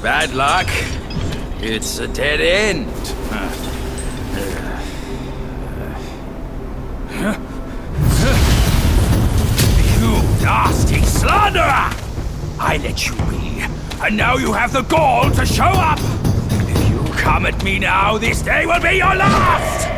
Bad luck. It's a dead end. You nasty slanderer! I let you be, and now you have the gall to show up! If you come at me now, this day will be your last!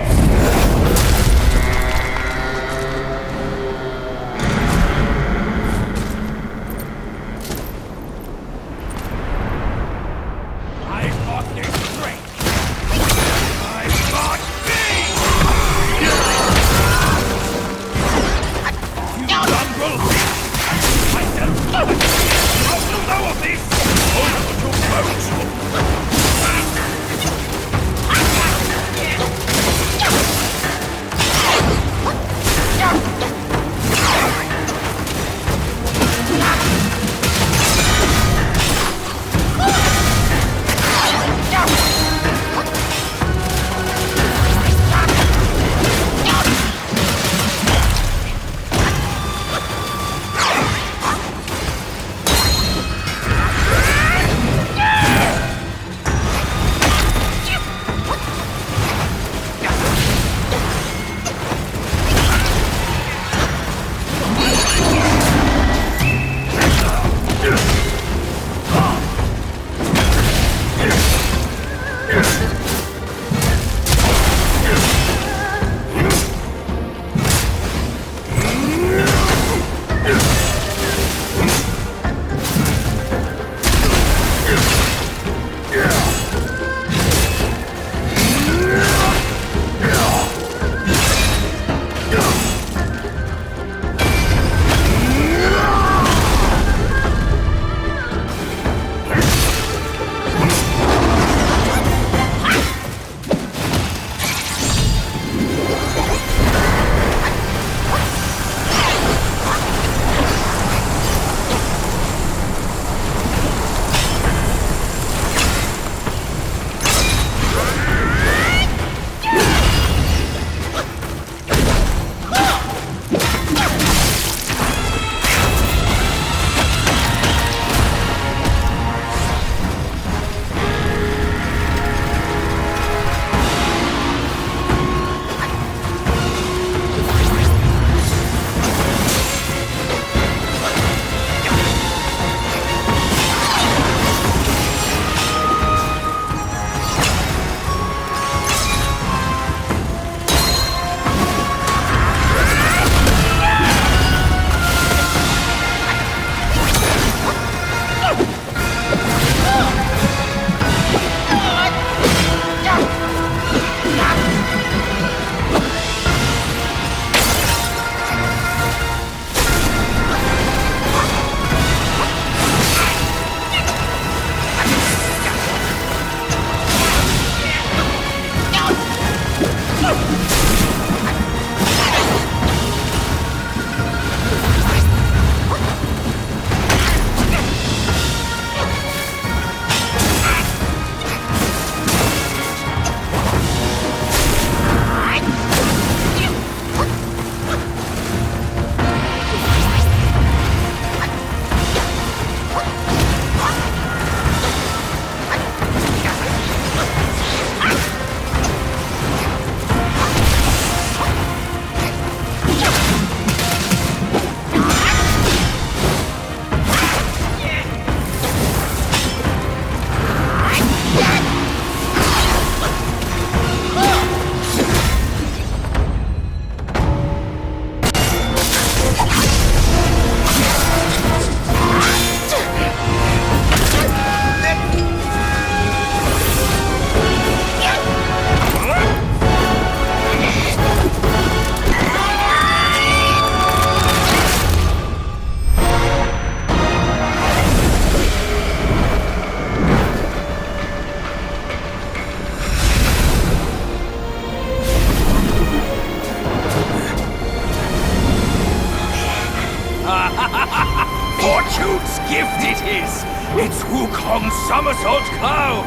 Fortune's gift it is! It's Wukong's somersault cloud!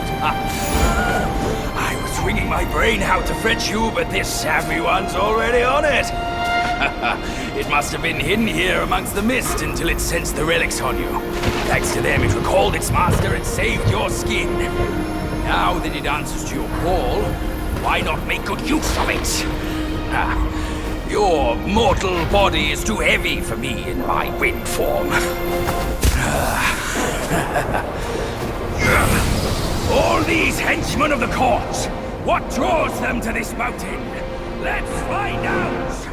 I was swinging my brain how to fetch you, but this savvy one's already on it. It must have been hidden here amongst the mist until it sensed the relics on you. Thanks to them, it recalled its master and saved your skin. Now that it answers to your call, why not make good use of it? Your mortal body is too heavy for me in my wind form. All these henchmen of the court, what draws them to this mountain? Let's find out!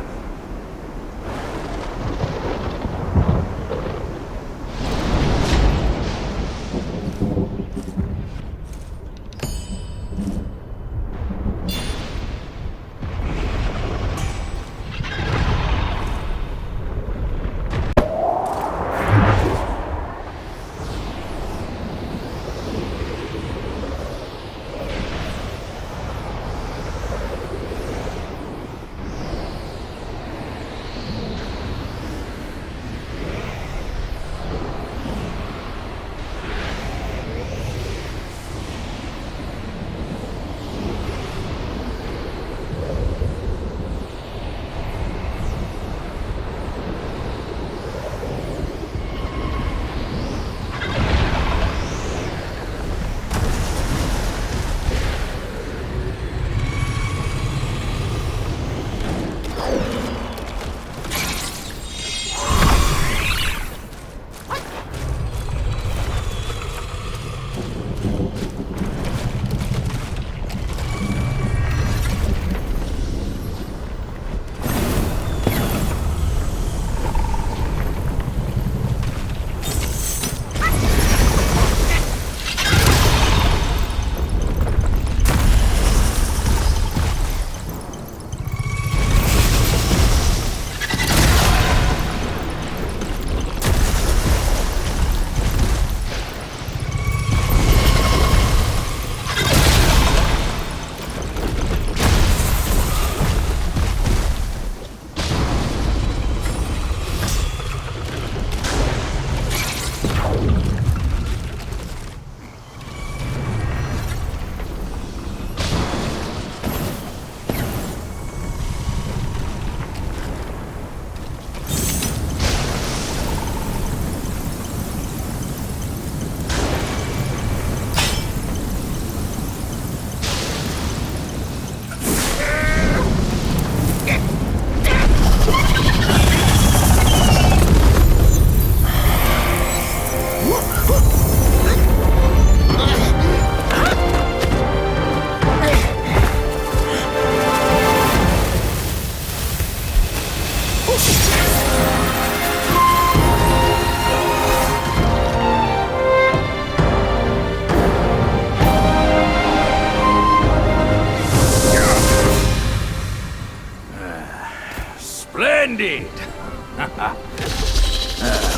Splendid!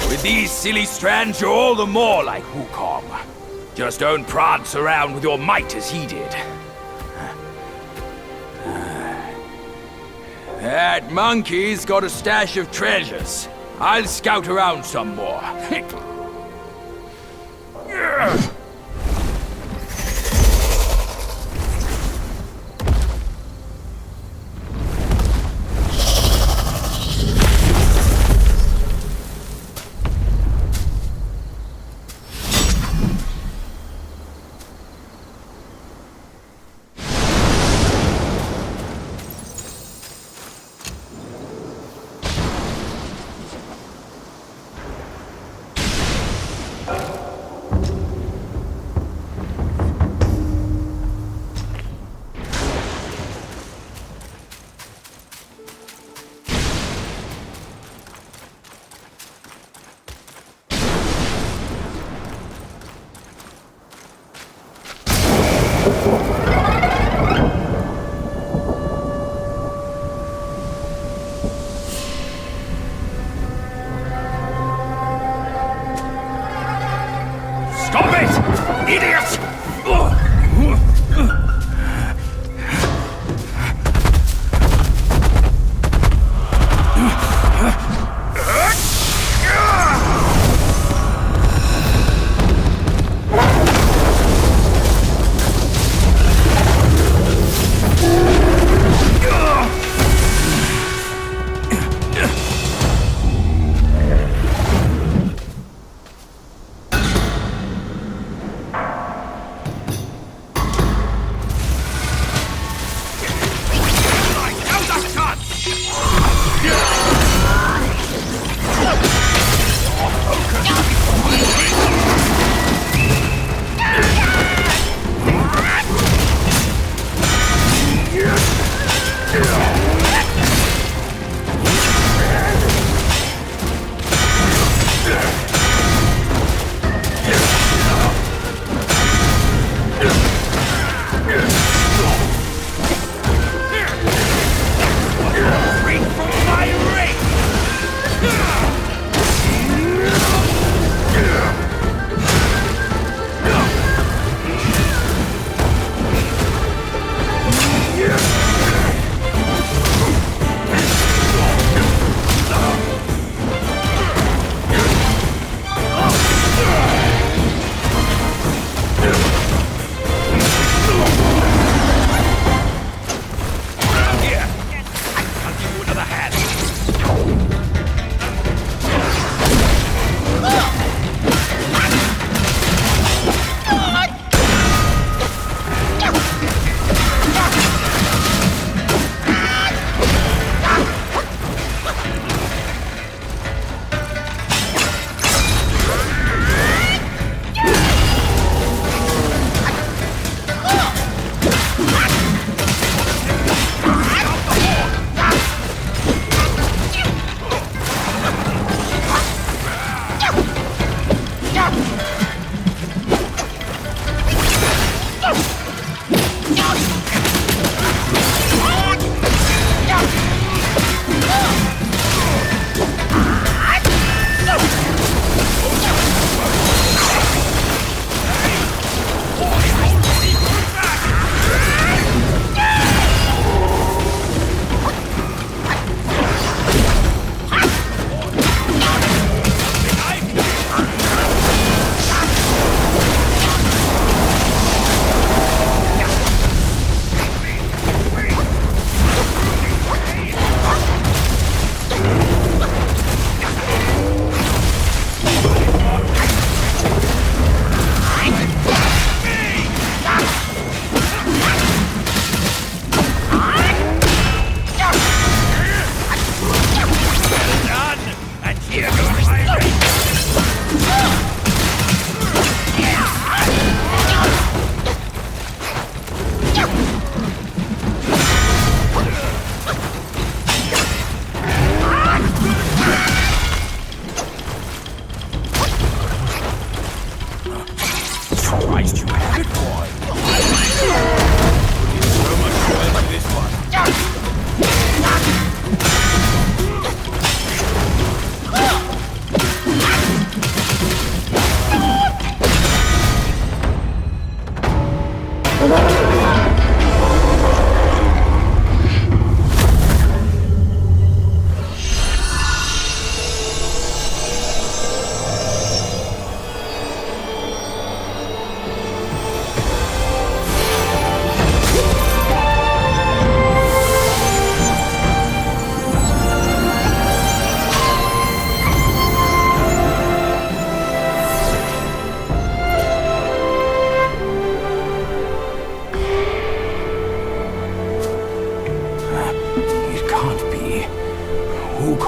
With these silly strands, you're all the more like Wukong. Just don't prance around with your might as he did. That monkey's got a stash of treasures. I'll scout around some more.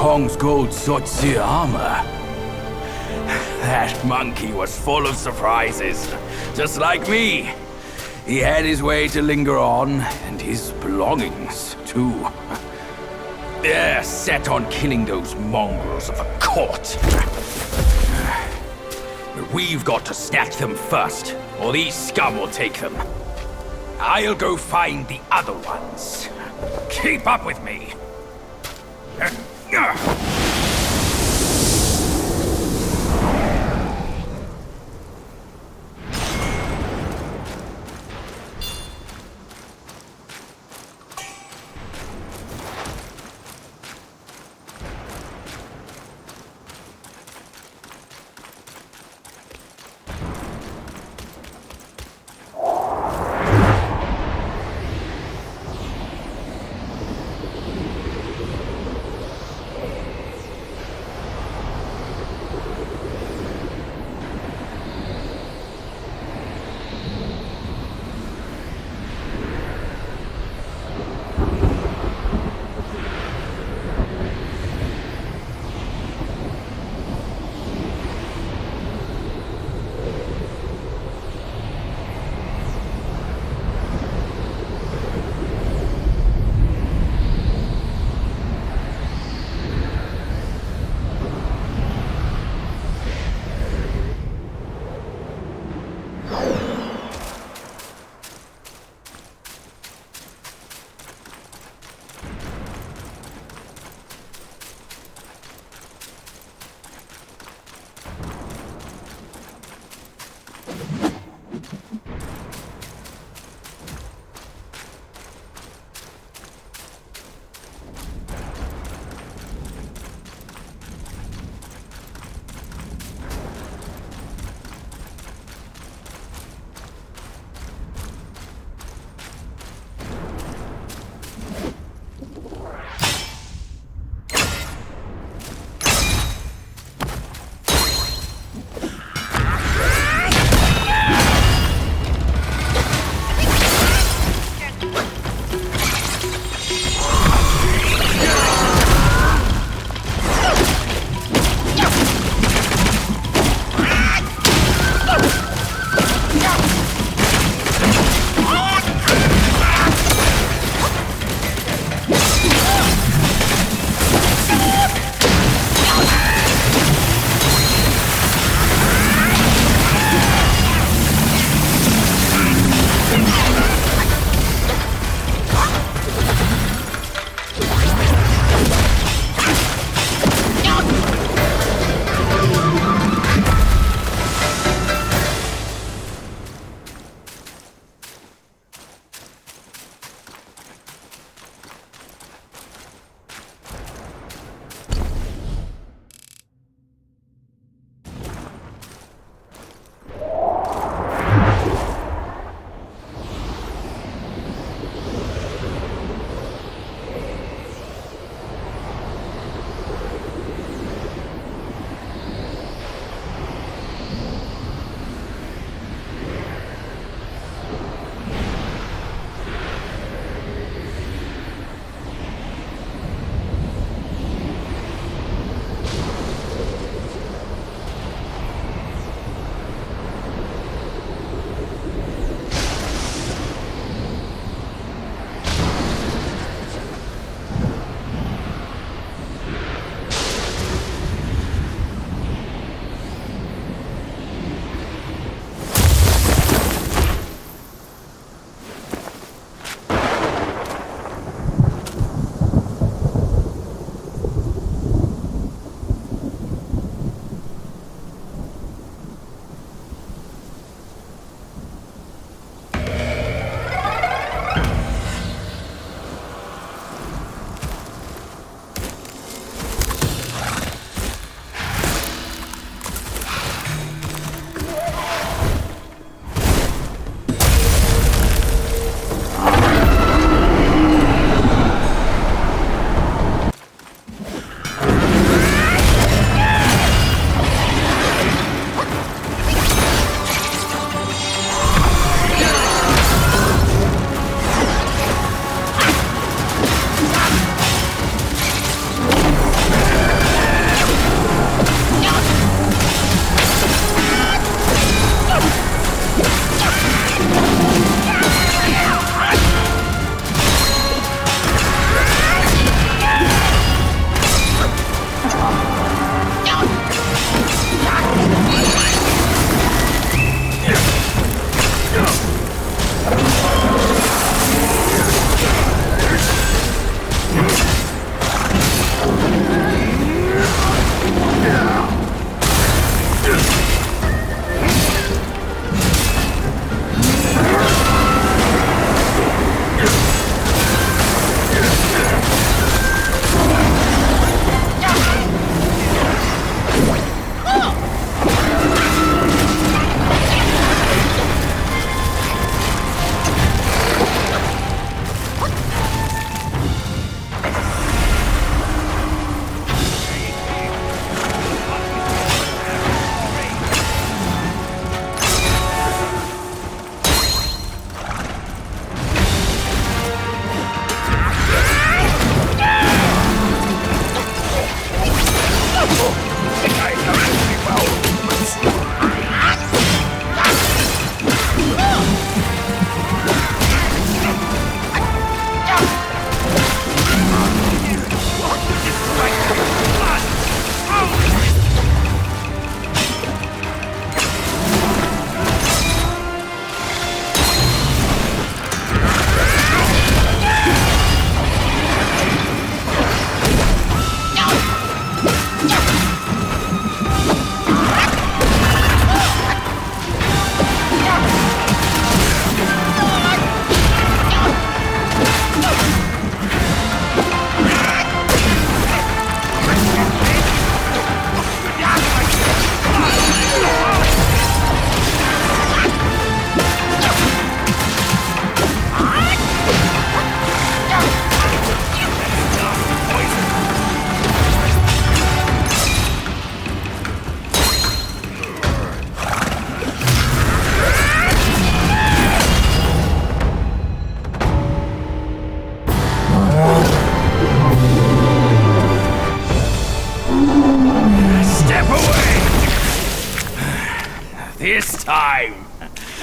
Wukong's gold Sotzi armor. That monkey was full of surprises, just like me. He had his way to linger on, and his belongings, too. They're set on killing those mongrels of a court. But we've got to snatch them first, or these scum will take them. I'll go find the other ones. Keep up with me.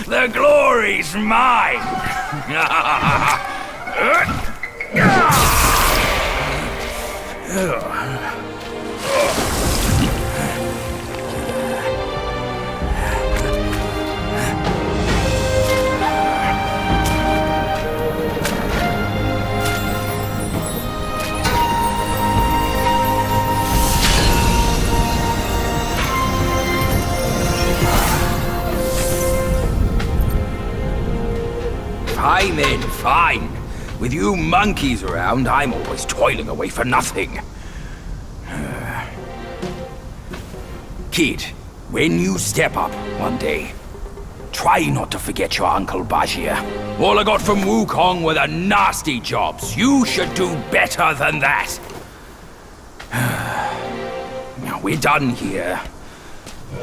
The glory's mine! Fine then, fine. With you monkeys around, I'm always toiling away for nothing. Kid, when you step up one day, try not to forget your Uncle Bajir. All I got from Wukong were the nasty jobs. You should do better than that. Now we're done here.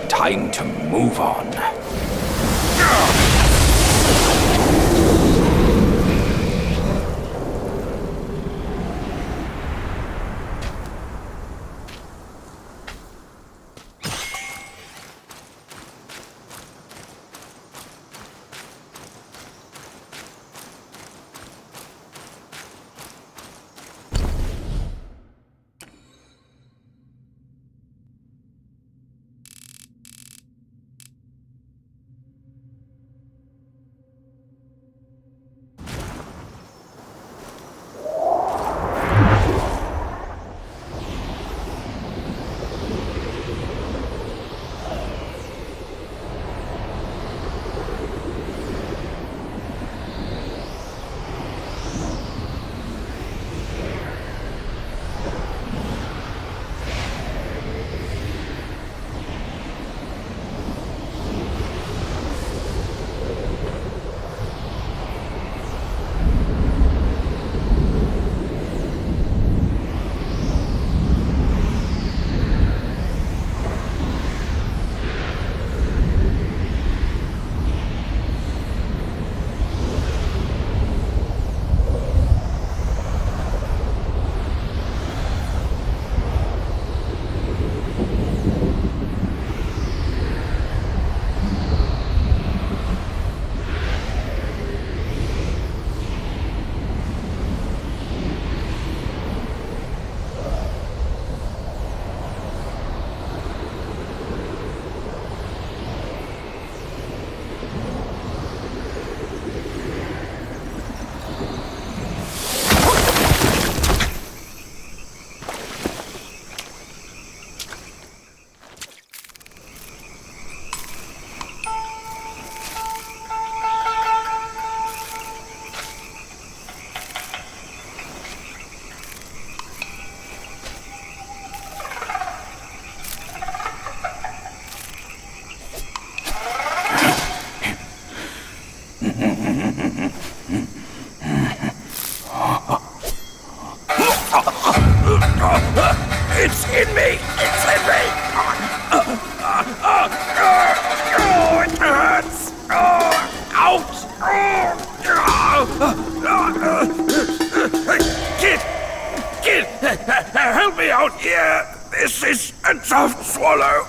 Time to move on. It's in me! It's in me! It hurts! Ouch! Kid! Help me out here! This is a tough swallow!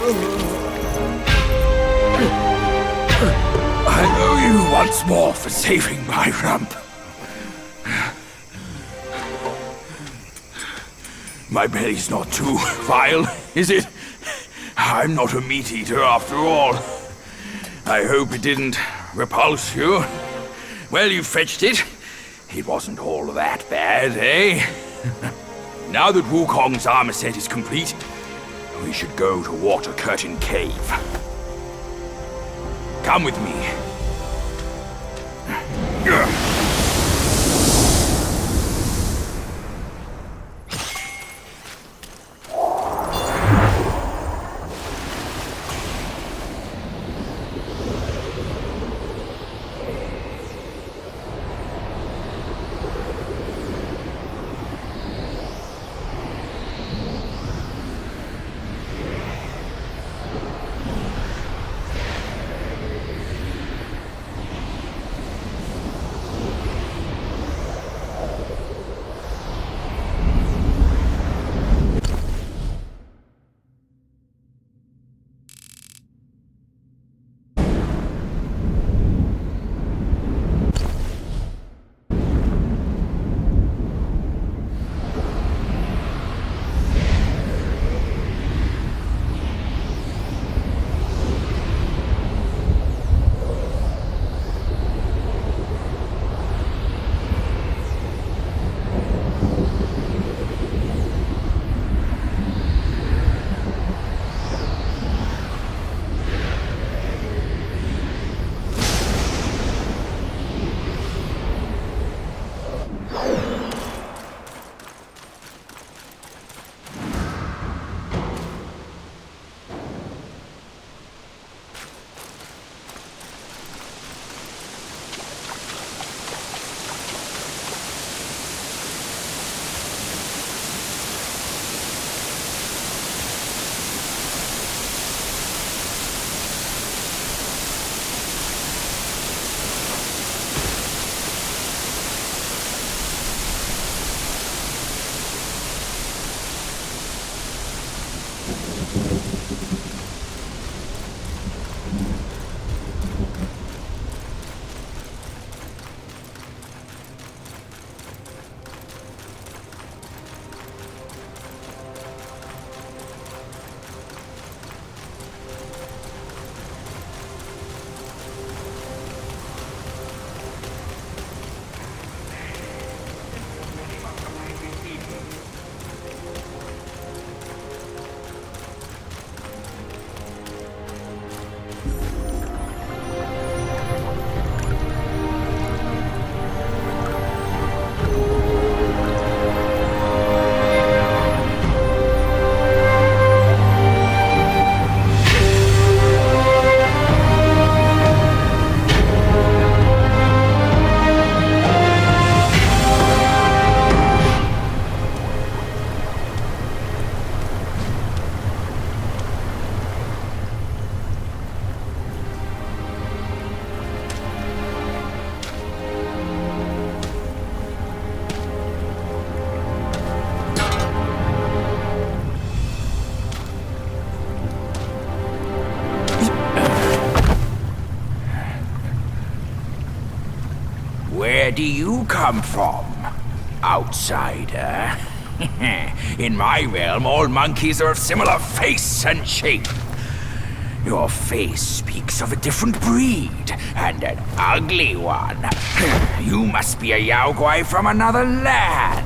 I owe you once more for saving my rump. My belly's not too vile, is it? I'm not a meat eater after all. I hope it didn't repulse you. Well, you fetched it. It wasn't all that bad, eh? Now that Wukong's armor set is complete, we should go to Water Curtain Cave. Come with me. Where do you come from, outsider? In my realm, all monkeys are of similar face and shape. Your face speaks of a different breed, and an ugly one. You must be a Yao Guai from another land.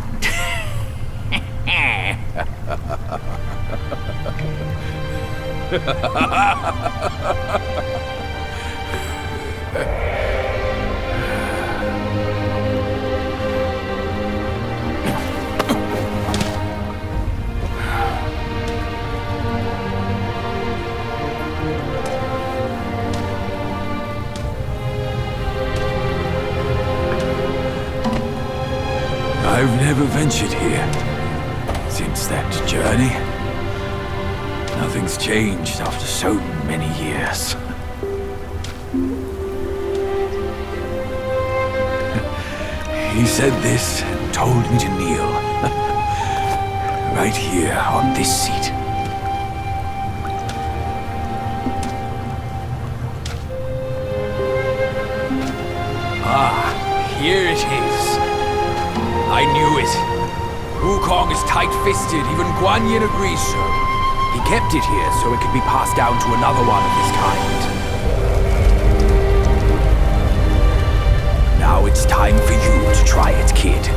I've never ventured here since that journey. Nothing's changed after so many years. He said this and told me to kneel. Right here on this seat. Here it is. I knew it. Wukong is tight-fisted, even Guan Yin agrees so. He kept it here so it could be passed down to another one of his kind. Now it's time for you to try it, kid.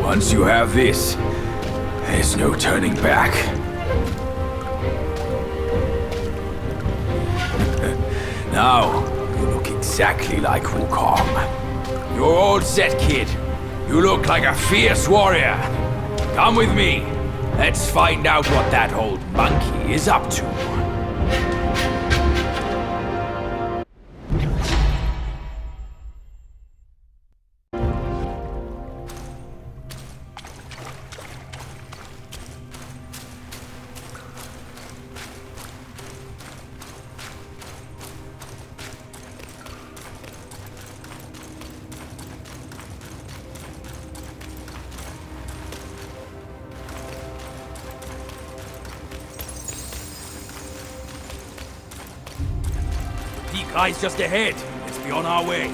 Once you have this, there's no turning back. Now, you look exactly like Wukong. You're all set, kid. You look like a fierce warrior. Come with me. Let's find out what that old monkey is up to. The guy's just ahead. Let's be on our way.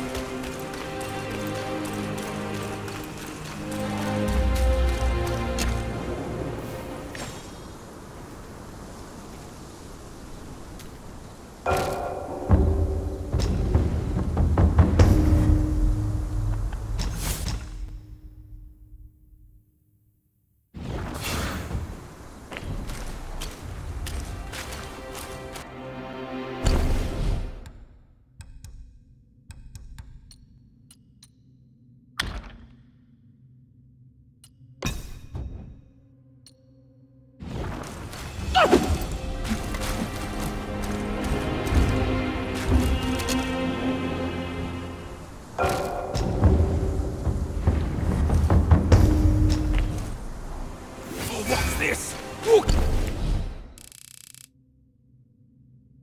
What's this?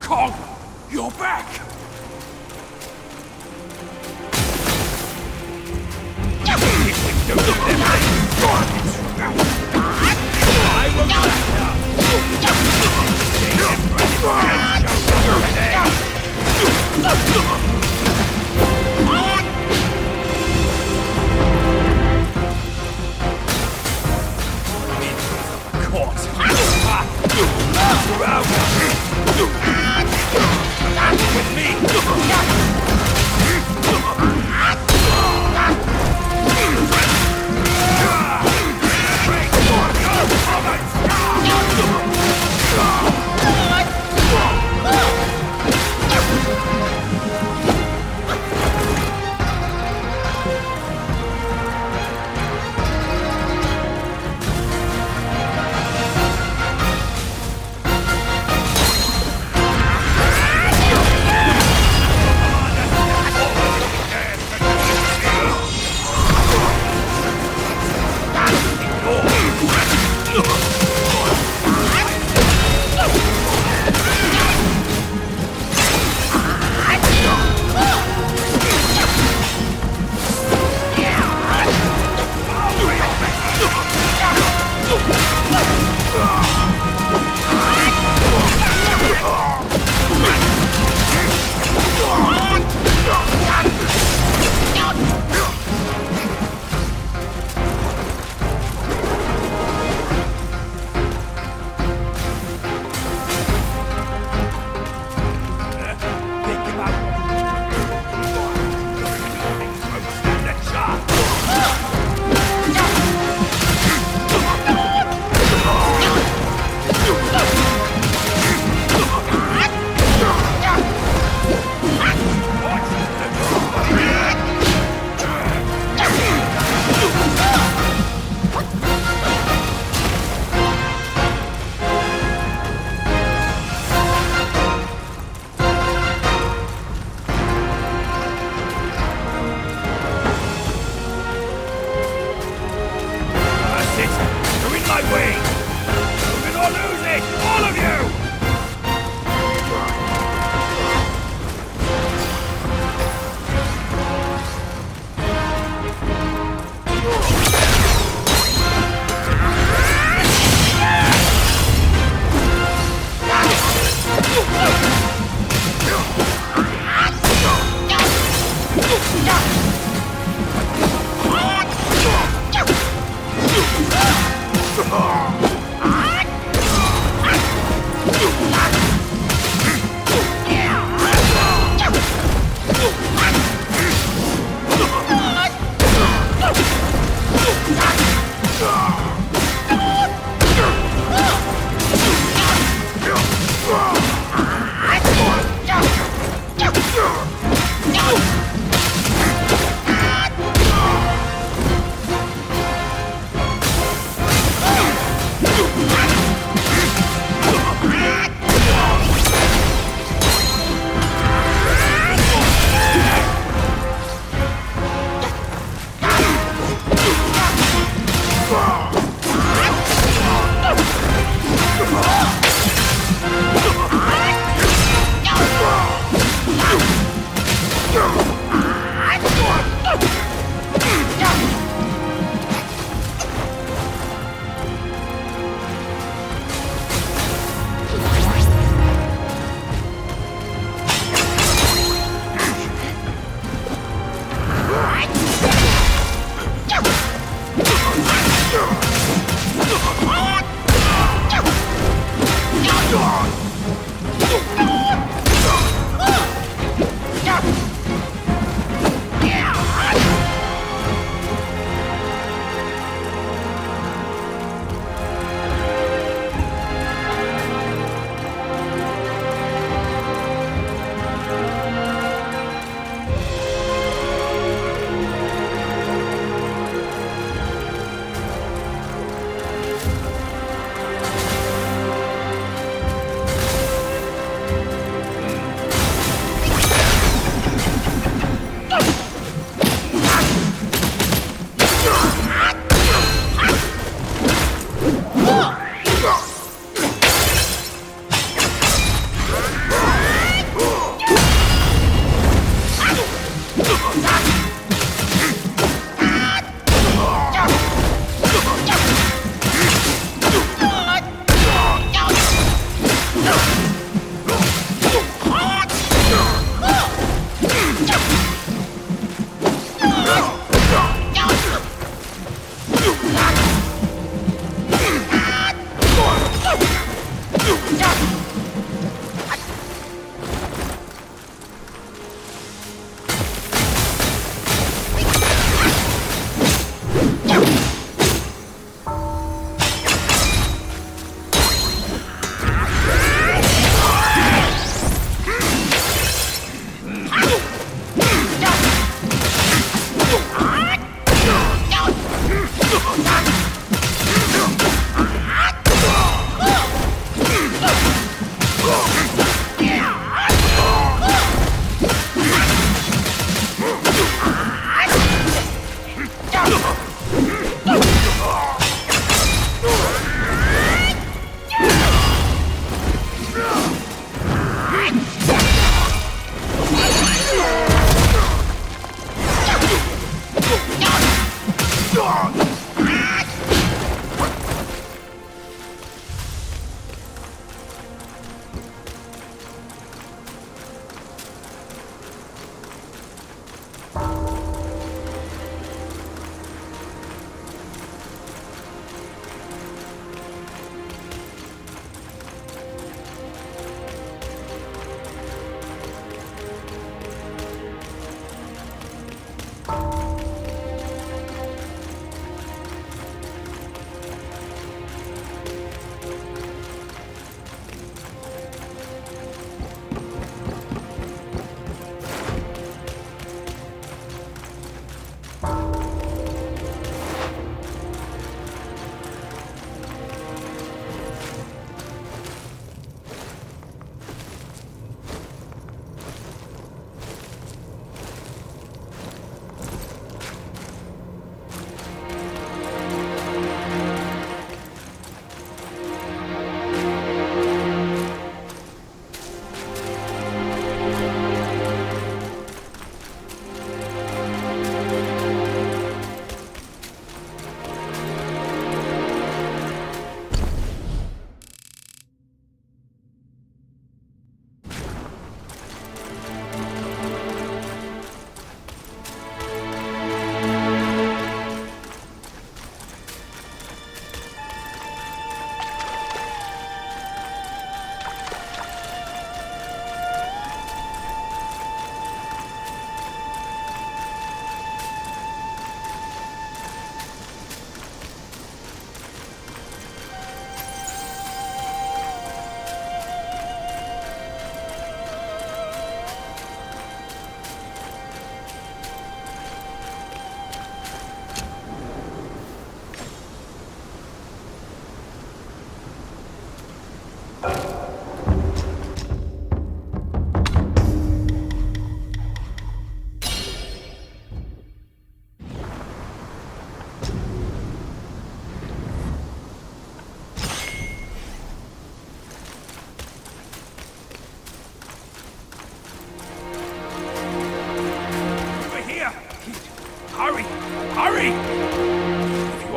Kong, you're back! I will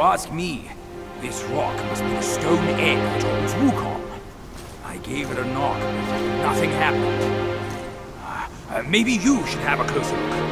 ask me, this rock must be the stone egg that holds Wukong. I gave it a knock, but nothing happened. Maybe you should have a closer look.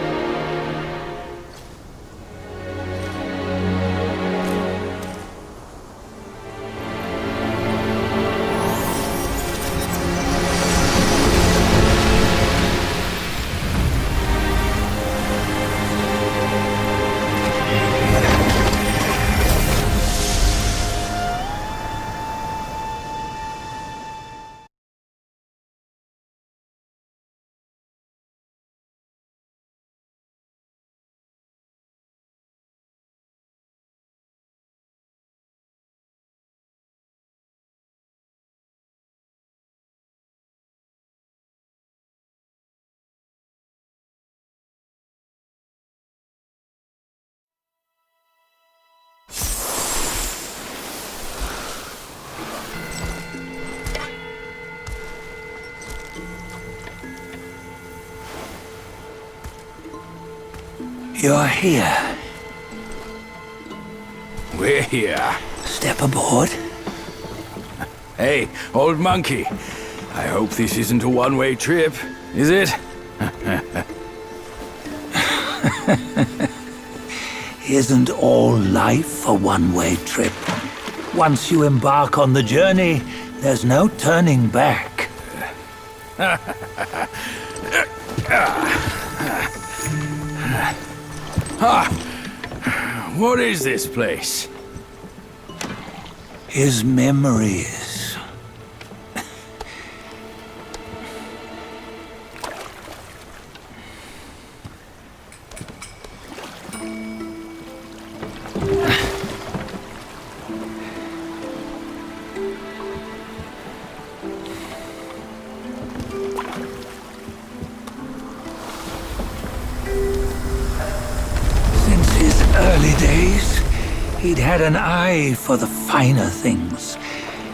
You're here. We're here. Step aboard. Hey, old monkey. I hope this isn't a one-way trip, is it? Isn't all life a one-way trip? Once you embark on the journey, there's no turning back. What is this place? His memories. Early days, he'd had an eye for the finer things,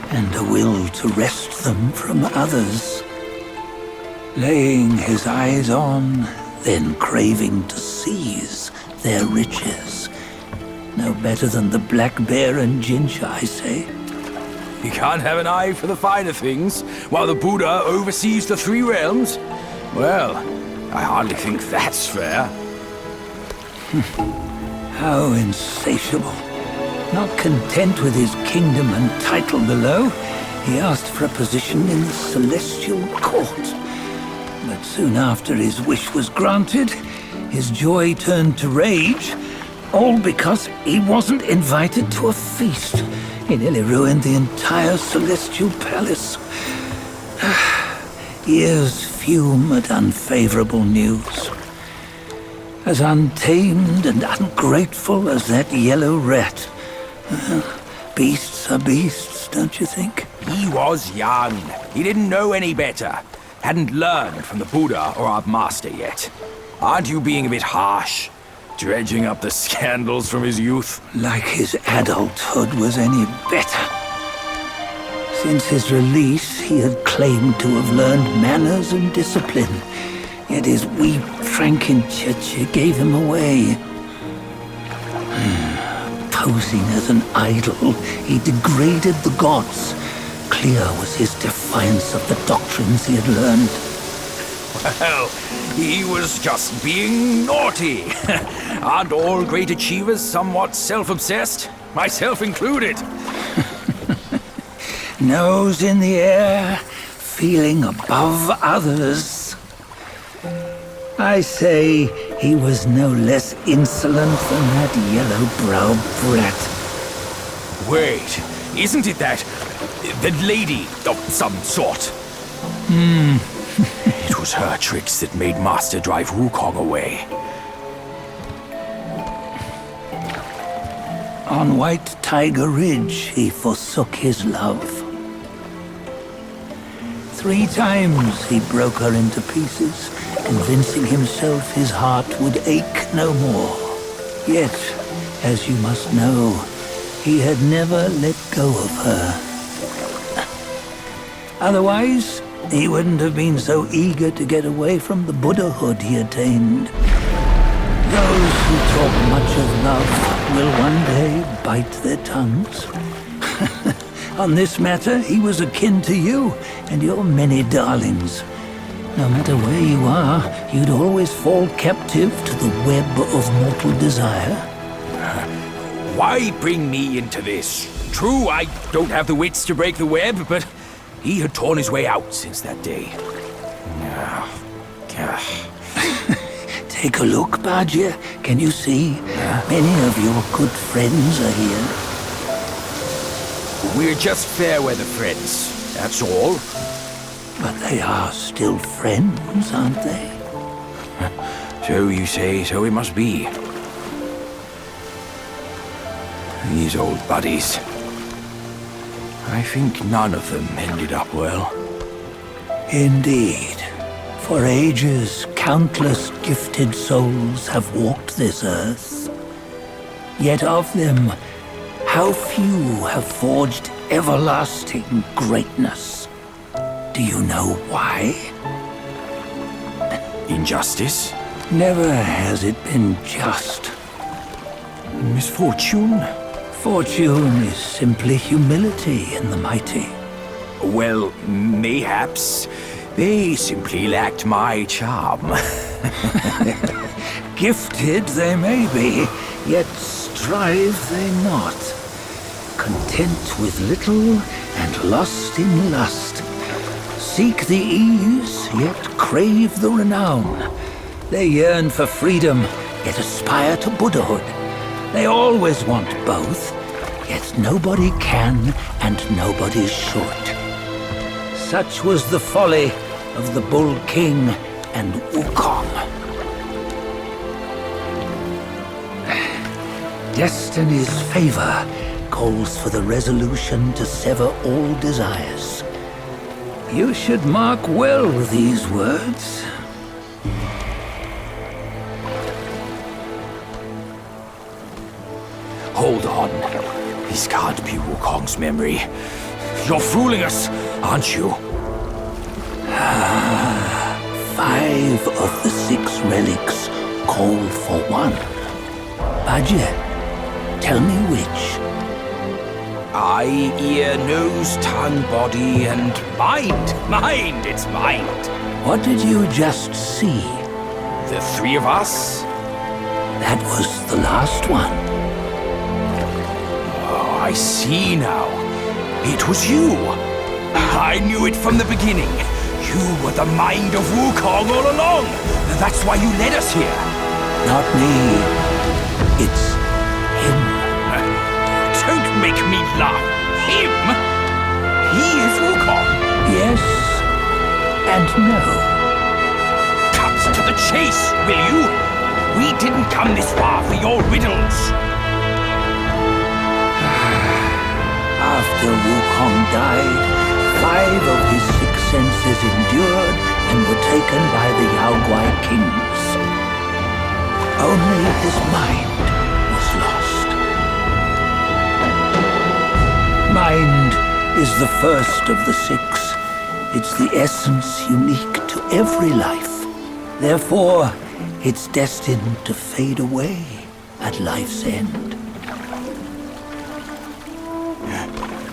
and a will to wrest them from others. Laying his eyes on, then craving to seize their riches. No better than the black bear and Jinch, I say. You can't have an eye for the finer things, while the Buddha oversees the three realms? Well, I hardly think that's fair. How insatiable. Not content with his kingdom and title below, he asked for a position in the celestial court. But soon after his wish was granted, his joy turned to rage, all because he wasn't invited to a feast. He nearly ruined the entire celestial palace. Ears fume at unfavorable news. As untamed and ungrateful as that yellow rat. Beasts are beasts, don't you think? He was young. He didn't know any better. Hadn't learned from the Buddha or our master yet. Aren't you being a bit harsh? Dredging up the scandals from his youth? Like his adulthood was any better. Since his release, he had claimed to have learned manners and discipline. Yet his weak Frankenchurch gave him away. Posing as an idol, he degraded the gods. Clear was his defiance of the doctrines he had learned. Well, he was just being naughty. Aren't all great achievers somewhat self-obsessed? Myself included. Nose in the air, feeling above others. I say he was no less insolent than that yellow-browed brat. Wait, isn't it that lady of some sort? It was her tricks that made Master drive Wukong away. On White Tiger Ridge, he forsook his love. 3 times he broke her into pieces, convincing himself his heart would ache no more. Yet, as you must know, he had never let go of her. Otherwise, he wouldn't have been so eager to get away from the Buddhahood he attained. Those who talk much of love will one day bite their tongues. On this matter, he was akin to you and your many darlings. No matter where you are, you'd always fall captive to the web of mortal desire. Why bring me into this? True, I don't have the wits to break the web, but he had torn his way out since that day. Take a look, Badger. Can you see? Many of your good friends are here. We're just fair weather friends, that's all. But they are still friends, aren't they? So you say, so it must be. These old buddies. I think none of them ended up well. Indeed. For ages, countless gifted souls have walked this earth. Yet of them, how few have forged everlasting greatness? Do you know why? Injustice? Never has it been just. Misfortune? Fortune is simply humility in the mighty. Well, mayhaps they simply lacked my charm. Gifted they may be, yet strive they not. Content with little and lost in lust. Seek the ease, yet crave the renown. They yearn for freedom, yet aspire to Buddhahood. They always want both, yet nobody can and nobody should. Such was the folly of the Bull King and Wukong. Destiny's favor calls for the resolution to sever all desires. You should mark well these words. Hold on. This can't be Wukong's memory. You're fooling us, aren't you? 5 of the 6 relics call for one. Badger, tell me which. Eye, ear, nose, tongue, body, and mind. Mind, it's mind. What did you just see? The 3 of us? That was the last one. Oh, I see now. It was you. I knew it from the beginning. You were the mind of Wukong all along. That's why you led us here. Not me. It's him. Don't make me laugh. Him? He is Wukong. Yes and no. Cut to the chase, will you? We didn't come this far for your riddles. After Wukong died, 5 of his 6 senses endured and were taken by the Yaoguai kings. Only his mind was lost. Mind is the first of the 6. It's the essence unique to every life. Therefore, it's destined to fade away at life's end.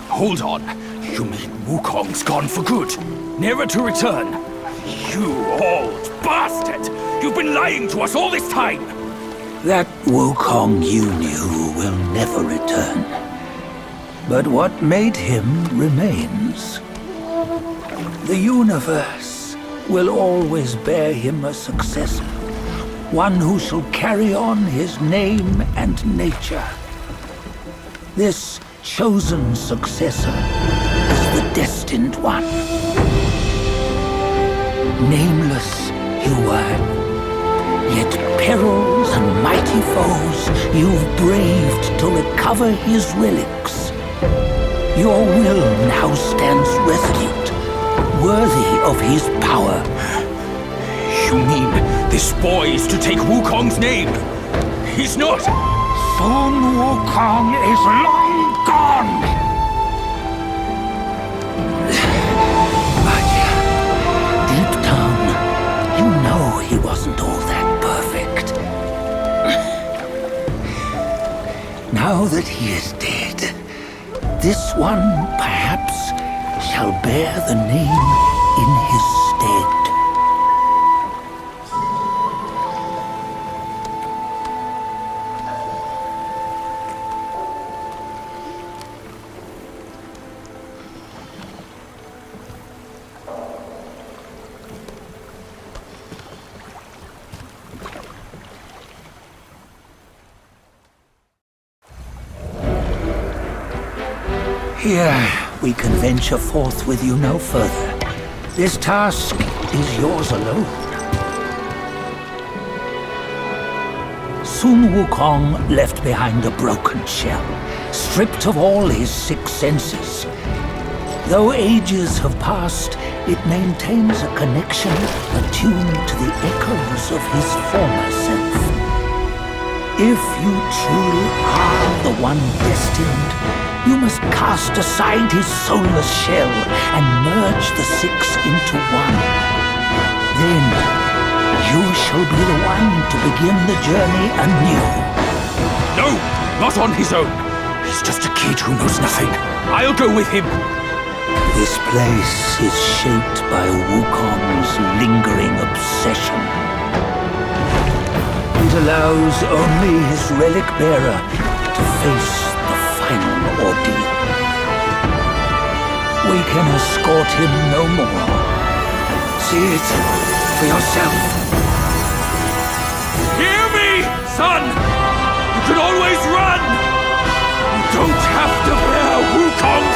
Hold on. You mean Wukong's gone for good? Never to return? You old bastard! You've been lying to us all this time! That Wukong you knew will never return. But what made him remains. The universe will always bear him a successor. One who shall carry on his name and nature. This chosen successor is the destined one. Nameless you were, yet perils and mighty foes you've braved to recover his relics. Your will now stands resolute, worthy of his power. You mean this boy is to take Wukong's name? He's not! Sun Wukong is long gone! But deep down, you know he wasn't all that perfect. Now that he is dead, this one, perhaps, shall bear the name in his stead. Here, we can venture forth with you no further. This task is yours alone. Soon Wukong left behind a broken shell, stripped of all his 6 senses. Though ages have passed, it maintains a connection attuned to the echoes of his former self. If you truly are the one destined, you must cast aside his soulless shell and merge the 6 into one. Then, you shall be the one to begin the journey anew. No, not on his own. He's just a kid who knows nothing. I'll go with him. This place is shaped by Wukong's lingering obsession. It allows only his relic bearer to face the final ordeal. We can escort him no more. See it for yourself. Hear me, son! You can always run! You don't have to bear Wukong